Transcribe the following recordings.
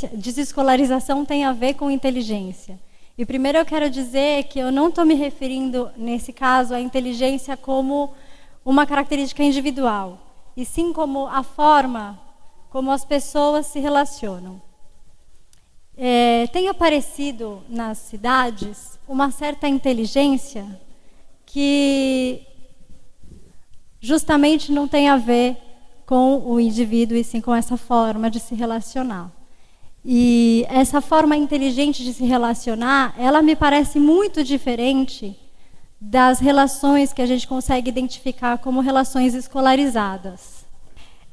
desescolarização tem a ver com inteligência. E primeiro eu quero dizer que eu não estou me referindo, nesse caso, à inteligência como uma característica individual, e sim como a forma como as pessoas se relacionam. Tem aparecido nas cidades uma certa inteligência que justamente não tem a ver com o indivíduo, e sim com essa forma de se relacionar. E essa forma inteligente de se relacionar, ela me parece muito diferente das relações que a gente consegue identificar como relações escolarizadas.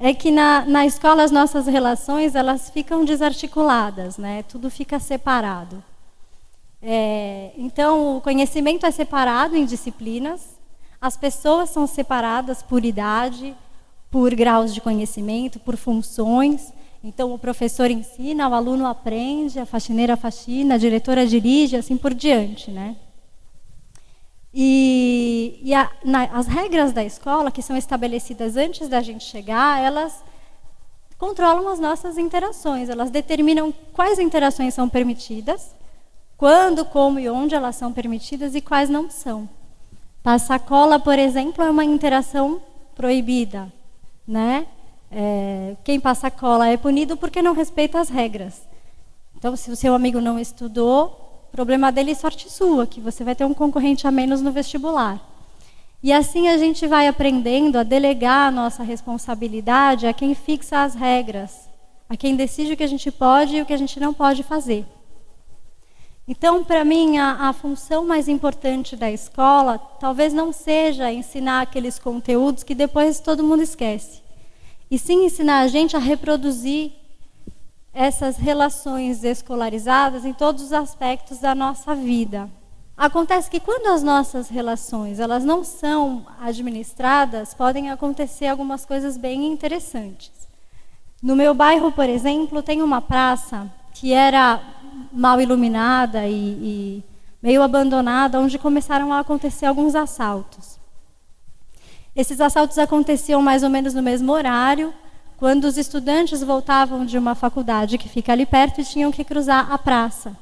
É que na escola as nossas relações, elas ficam desarticuladas, né? Tudo fica separado. Então, o conhecimento é separado em disciplinas, as pessoas são separadas por idade, por graus de conhecimento, por funções. Então, o professor ensina, o aluno aprende, a faxineira faxina, a diretora dirige, assim por diante, né? As regras da escola, que são estabelecidas antes da gente chegar, elas controlam as nossas interações, elas determinam quais interações são permitidas, quando, como e onde elas são permitidas e quais não são. Passar cola, por exemplo, é uma interação proibida, né? Quem passa cola é punido porque não respeita as regras. Então, se o seu amigo não estudou, problema dele é sorte sua, que você vai ter um concorrente a menos no vestibular. E assim a gente vai aprendendo a delegar a nossa responsabilidade a quem fixa as regras, a quem decide o que a gente pode e o que a gente não pode fazer. Então, para mim, a função mais importante da escola talvez não seja ensinar aqueles conteúdos que depois todo mundo esquece, e sim ensinar a gente a reproduzir essas relações escolarizadas em todos os aspectos da nossa vida. Acontece que quando as nossas relações elas não são administradas, podem acontecer algumas coisas bem interessantes. No meu bairro, por exemplo, tem uma praça que era mal iluminada e meio abandonada, onde começaram a acontecer alguns assaltos. Esses assaltos aconteciam mais ou menos no mesmo horário, quando os estudantes voltavam de uma faculdade que fica ali perto e tinham que cruzar a praça.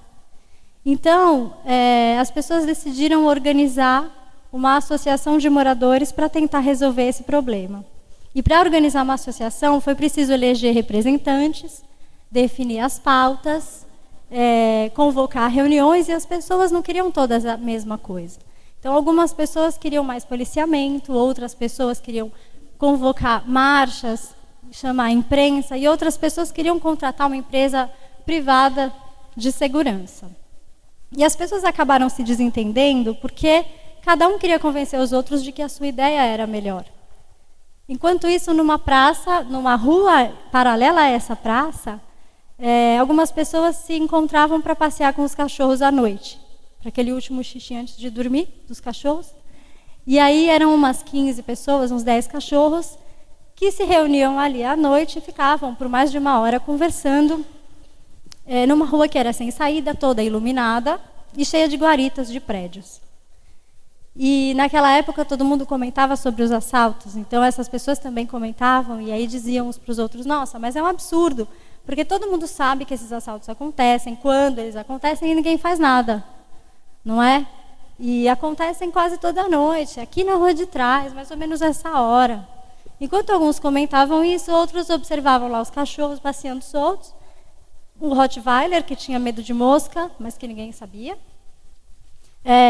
Então, as pessoas decidiram organizar uma associação de moradores para tentar resolver esse problema. E para organizar uma associação, foi preciso eleger representantes, definir as pautas, convocar reuniões, e as pessoas não queriam todas a mesma coisa. Então, algumas pessoas queriam mais policiamento, outras pessoas queriam convocar marchas, chamar a imprensa, e outras pessoas queriam contratar uma empresa privada de segurança. E as pessoas acabaram se desentendendo porque cada um queria convencer os outros de que a sua ideia era melhor. Enquanto isso, numa praça, numa rua paralela a essa praça, algumas pessoas se encontravam para passear com os cachorros à noite, para aquele último xixi antes de dormir dos cachorros. E aí eram umas 15 pessoas, uns 10 cachorros, que se reuniam ali à noite e ficavam por mais de uma hora conversando, numa rua que era sem saída, toda iluminada e cheia de guaritas de prédios. E naquela época todo mundo comentava sobre os assaltos, então essas pessoas também comentavam, e aí diziam uns para os outros: nossa, mas é um absurdo, porque todo mundo sabe que esses assaltos acontecem, quando eles acontecem, e ninguém faz nada, não é? E acontecem quase toda noite, aqui na rua de trás, mais ou menos essa hora. Enquanto alguns comentavam isso, outros observavam lá os cachorros passeando soltos, o Rottweiler, que tinha medo de mosca, mas que ninguém sabia,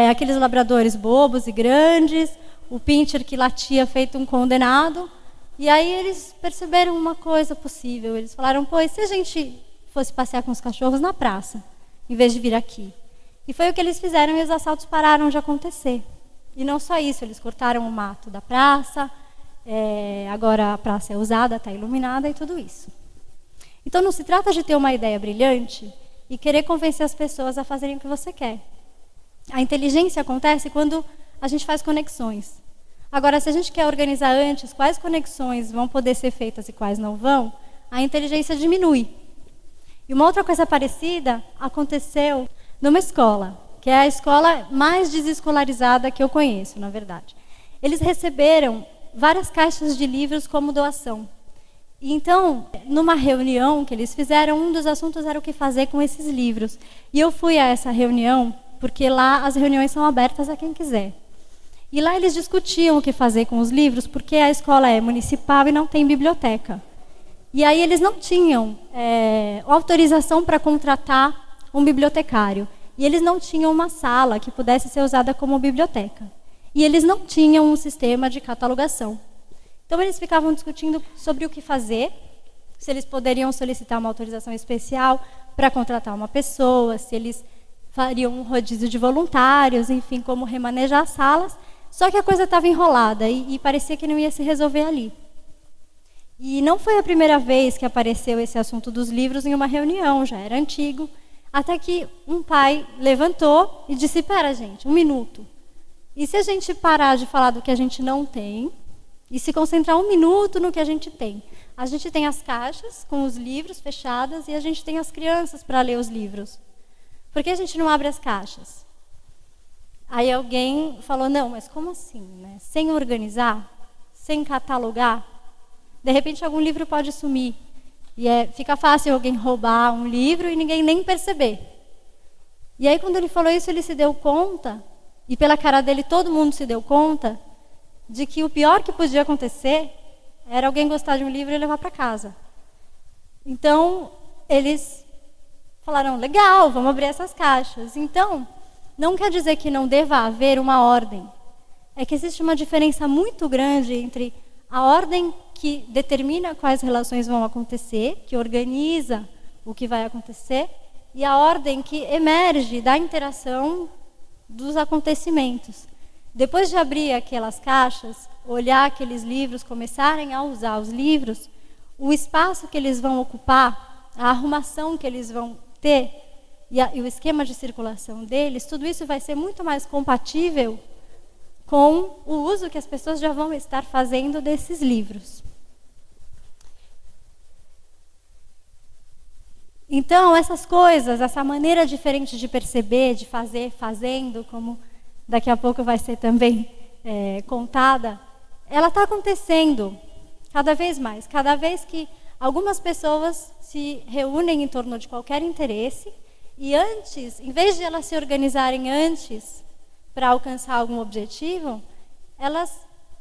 aqueles labradores bobos e grandes, o pincher que latia feito um condenado. E aí eles perceberam uma coisa possível. Eles falaram: pô, e se a gente fosse passear com os cachorros na praça, em vez de vir aqui? E foi o que eles fizeram, e os assaltos pararam de acontecer. E não só isso, eles cortaram o mato da praça, agora a praça é usada, está iluminada e tudo isso. Então não se trata de ter uma ideia brilhante e querer convencer as pessoas a fazerem o que você quer. A inteligência acontece quando a gente faz conexões. Agora, se a gente quer organizar antes quais conexões vão poder ser feitas e quais não vão, a inteligência diminui. E uma outra coisa parecida aconteceu numa escola, que é a escola mais desescolarizada que eu conheço, na verdade. Eles receberam várias caixas de livros como doação. Então, numa reunião que eles fizeram, um dos assuntos era o que fazer com esses livros. E eu fui a essa reunião, porque lá as reuniões são abertas a quem quiser. E lá eles discutiam o que fazer com os livros, porque a escola é municipal e não tem biblioteca. E aí eles não tinham autorização para contratar um bibliotecário. E eles não tinham uma sala que pudesse ser usada como biblioteca. E eles não tinham um sistema de catalogação. Então eles ficavam discutindo sobre o que fazer, se eles poderiam solicitar uma autorização especial para contratar uma pessoa, se eles fariam um rodízio de voluntários, enfim, como remanejar as salas. Só que a coisa estava enrolada e parecia que não ia se resolver ali. E não foi a primeira vez que apareceu esse assunto dos livros em uma reunião, já era antigo, até que um pai levantou e disse: "Pera, gente, um minuto. E se a gente parar de falar do que a gente não tem e se concentrar um minuto no que a gente tem? A gente tem as caixas com os livros fechadas e a gente tem as crianças para ler os livros. Por que a gente não abre as caixas?" Aí alguém falou: "Não, mas como assim, né? Sem organizar, sem catalogar, de repente algum livro pode sumir. E fica fácil alguém roubar um livro e ninguém nem perceber." E aí quando ele falou isso, ele se deu conta, e pela cara dele todo mundo se deu conta, de que o pior que podia acontecer era alguém gostar de um livro e levar para casa. Então, eles falaram: "Legal, vamos abrir essas caixas." Então, não quer dizer que não deva haver uma ordem. É que existe uma diferença muito grande entre a ordem que determina quais relações vão acontecer, que organiza o que vai acontecer, e a ordem que emerge da interação dos acontecimentos. Depois de abrir aquelas caixas, olhar aqueles livros, começarem a usar os livros, o espaço que eles vão ocupar, a arrumação que eles vão ter e o esquema de circulação deles, tudo isso vai ser muito mais compatível com o uso que as pessoas já vão estar fazendo desses livros. Então, essas coisas, essa maneira diferente de perceber, de fazer, fazendo, como daqui a pouco vai ser também contada, ela está acontecendo cada vez mais. Cada vez que algumas pessoas se reúnem em torno de qualquer interesse, e antes, em vez de elas se organizarem antes para alcançar algum objetivo, elas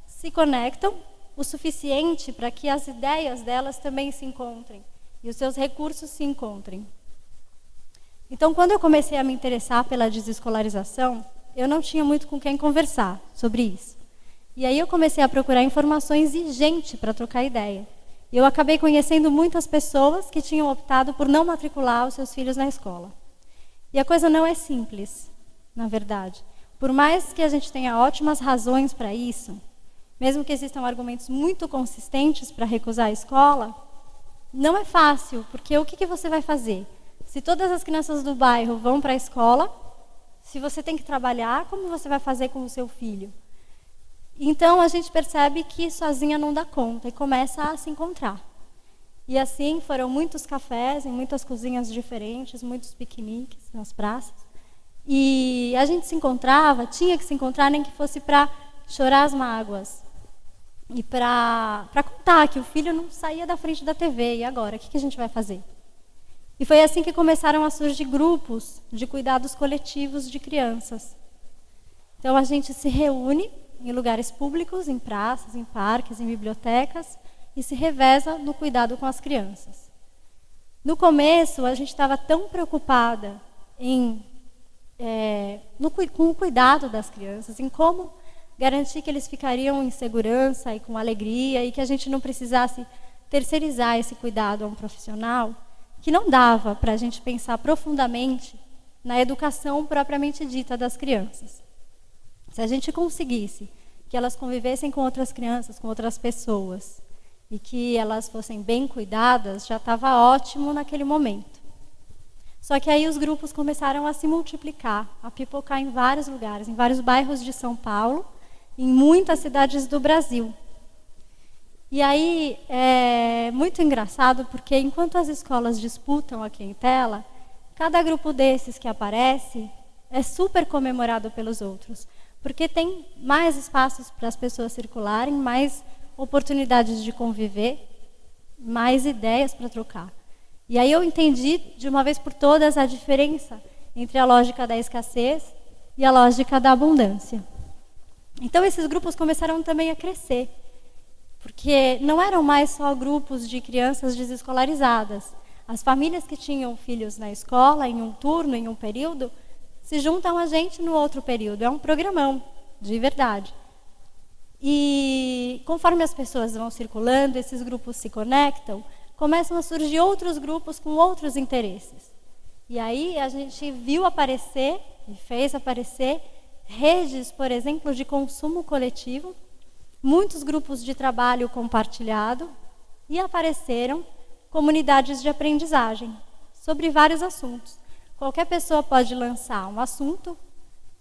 se conectam o suficiente para que as ideias delas também se encontrem e os seus recursos se encontrem. Então, quando eu comecei a me interessar pela desescolarização, eu não tinha muito com quem conversar sobre isso. E aí eu comecei a procurar informações e gente para trocar ideia. E eu acabei conhecendo muitas pessoas que tinham optado por não matricular os seus filhos na escola. E a coisa não é simples, na verdade. Por mais que a gente tenha ótimas razões para isso, mesmo que existam argumentos muito consistentes para recusar a escola, não é fácil, porque o que você vai fazer? Se todas as crianças do bairro vão para a escola, se você tem que trabalhar, como você vai fazer com o seu filho? Então a gente percebe que sozinha não dá conta e começa a se encontrar. E assim foram muitos cafés em muitas cozinhas diferentes, muitos piqueniques nas praças. E a gente se encontrava, tinha que se encontrar, nem que fosse para chorar as mágoas. E para contar que o filho não saía da frente da TV. E agora, o que a gente vai fazer? E foi assim que começaram a surgir grupos de cuidados coletivos de crianças. Então a gente se reúne em lugares públicos, em praças, em parques, em bibliotecas, e se reveza no cuidado com as crianças. No começo, a gente estava tão preocupada com o cuidado das crianças, em como garantir que eles ficariam em segurança e com alegria, e que a gente não precisasse terceirizar esse cuidado a um profissional, que não dava para a gente pensar profundamente na educação propriamente dita das crianças. Se a gente conseguisse que elas convivessem com outras crianças, com outras pessoas, e que elas fossem bem cuidadas, já estava ótimo naquele momento. Só que aí os grupos começaram a se multiplicar, a pipocar em vários lugares, em vários bairros de São Paulo, em muitas cidades do Brasil. E aí é muito engraçado, porque enquanto as escolas disputam a clientela, cada grupo desses que aparece é super comemorado pelos outros, porque tem mais espaços para as pessoas circularem, mais oportunidades de conviver. mais ideias para trocar. E aí eu entendi, de uma vez por todas, a diferença entre a lógica da escassez e a lógica da abundância. Então, esses grupos começaram também a crescer, porque não eram mais só grupos de crianças desescolarizadas. As famílias que tinham filhos na escola, em um turno, em um período, se juntam a gente no outro período. É um programão, de verdade. E conforme as pessoas vão circulando, esses grupos se conectam, começam a surgir outros grupos com outros interesses. E aí a gente viu aparecer, e fez aparecer, redes, por exemplo, de consumo coletivo, muitos grupos de trabalho compartilhado, e apareceram comunidades de aprendizagem sobre vários assuntos. Qualquer pessoa pode lançar um assunto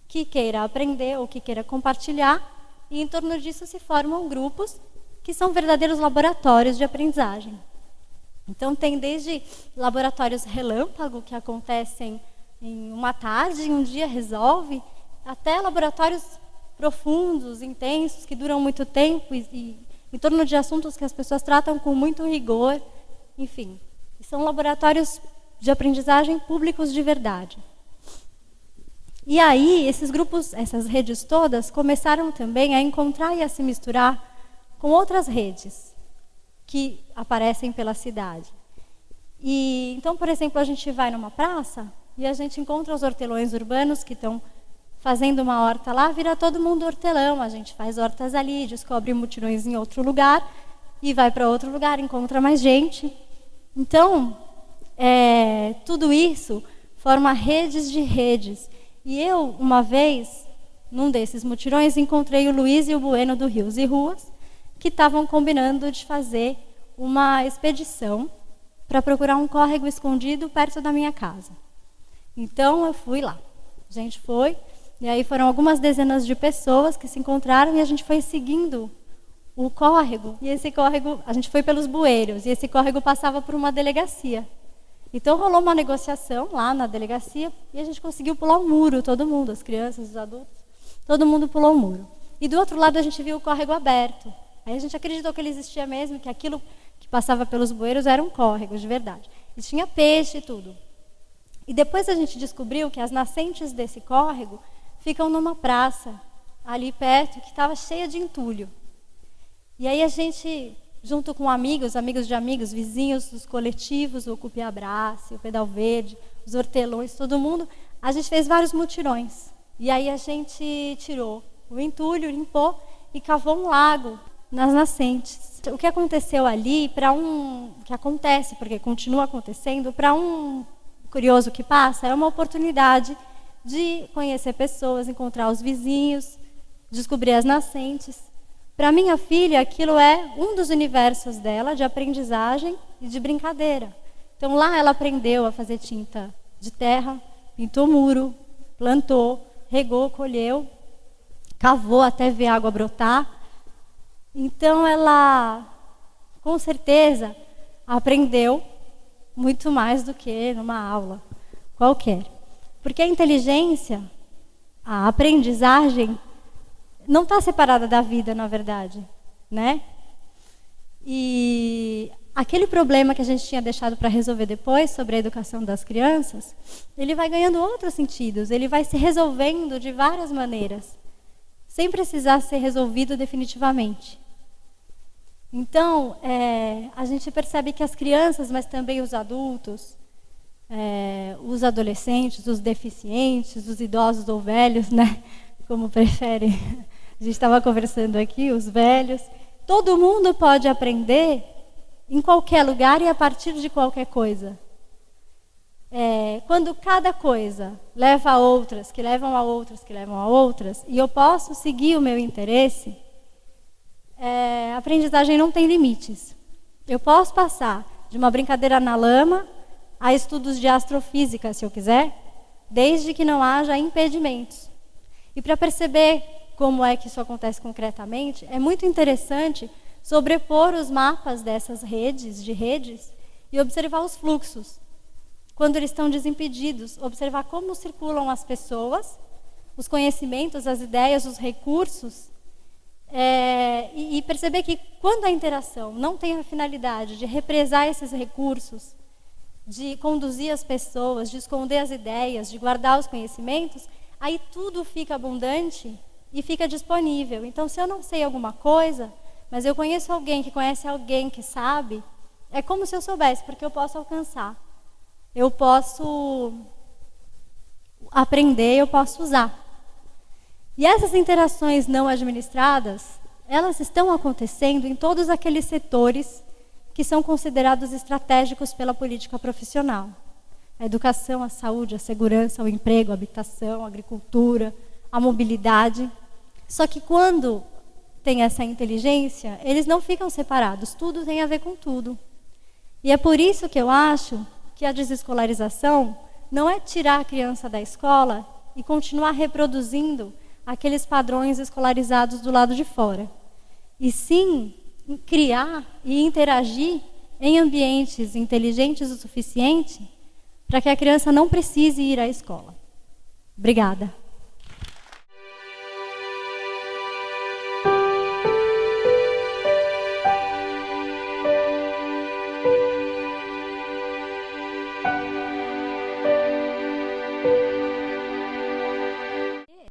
que queira aprender ou que queira compartilhar, e em torno disso se formam grupos que são verdadeiros laboratórios de aprendizagem. Então tem desde laboratórios relâmpago, que acontecem em uma tarde, em um dia resolve, até laboratórios profundos, intensos, que duram muito tempo e em torno de assuntos que as pessoas tratam com muito rigor. Enfim, são laboratórios de aprendizagem públicos de verdade. E aí, esses grupos, essas redes todas, começaram também a encontrar e a se misturar com outras redes que aparecem pela cidade. E então, por exemplo, a gente vai numa praça e a gente encontra os hortelões urbanos que estão fazendo uma horta lá, vira todo mundo hortelão, a gente faz hortas ali, descobre mutirões em outro lugar e vai para outro lugar, encontra mais gente. Então, tudo isso forma redes de redes. E eu, uma vez, num desses mutirões, encontrei o Luiz e o Bueno do Rios e Ruas, que estavam combinando de fazer uma expedição para procurar um córrego escondido perto da minha casa. Então, eu fui lá. A gente foi, e aí foram algumas dezenas de pessoas que se encontraram e a gente foi seguindo o córrego. E esse córrego, a gente foi pelos bueiros, e esse córrego passava por uma delegacia. Então, rolou uma negociação lá na delegacia e a gente conseguiu pular um muro, todo mundo, as crianças, os adultos, todo mundo pulou o muro. E do outro lado a gente viu o córrego aberto. Aí a gente acreditou que ele existia mesmo, que aquilo que passava pelos bueiros era um córrego, de verdade. E tinha peixe e tudo. E depois a gente descobriu que as nascentes desse córrego ficam numa praça, ali perto, que estava cheia de entulho. E aí a gente, junto com amigos de amigos, vizinhos dos coletivos, o Cupiabrace, o Pedal Verde, os hortelões, todo mundo, a gente fez vários mutirões. E aí a gente tirou o entulho, limpou e cavou um lago nas nascentes. O que aconteceu ali, que acontece, porque continua acontecendo, para um curioso que passa, é uma oportunidade de conhecer pessoas, encontrar os vizinhos, descobrir as nascentes. Para minha filha, aquilo é um dos universos dela de aprendizagem e de brincadeira. Então lá ela aprendeu a fazer tinta de terra, pintou muro, plantou, regou, colheu, cavou até ver a água brotar. Então ela, com certeza, aprendeu muito mais do que numa aula qualquer. Porque a inteligência, a aprendizagem, não está separada da vida, na verdade, né? E aquele problema que a gente tinha deixado para resolver depois, sobre a educação das crianças, ele vai ganhando outros sentidos, ele vai se resolvendo de várias maneiras, sem precisar ser resolvido definitivamente. Então, a gente percebe que as crianças, mas também os adultos, os adolescentes, os deficientes, os idosos ou velhos, né? Como preferem. A gente estava conversando aqui, os velhos. Todo mundo pode aprender em qualquer lugar e a partir de qualquer coisa. Quando cada coisa leva a outras, que levam a outras, que levam a outras, e eu posso seguir o meu interesse, a aprendizagem não tem limites. Eu posso passar de uma brincadeira na lama a estudos de astrofísica, se eu quiser, desde que não haja impedimentos. E para perceber como é que isso acontece concretamente, é muito interessante sobrepor os mapas dessas redes, e observar os fluxos. Quando eles estão desimpedidos, observar como circulam as pessoas, os conhecimentos, as ideias, os recursos, E perceber que quando a interação não tem a finalidade de represar esses recursos, de conduzir as pessoas, de esconder as ideias, de guardar os conhecimentos, aí tudo fica abundante e fica disponível. Então, se eu não sei alguma coisa, mas eu conheço alguém que conhece alguém que sabe, é como se eu soubesse, porque eu posso alcançar. Eu posso aprender, eu posso usar. E essas interações não administradas, elas estão acontecendo em todos aqueles setores que são considerados estratégicos pela política profissional. A educação, a saúde, a segurança, o emprego, a habitação, a agricultura, a mobilidade. Só que quando tem essa inteligência, eles não ficam separados, tudo tem a ver com tudo. E é por isso que eu acho que a desescolarização não é tirar a criança da escola e continuar reproduzindo aqueles padrões escolarizados do lado de fora. E sim, criar e interagir em ambientes inteligentes o suficiente para que a criança não precise ir à escola. Obrigada.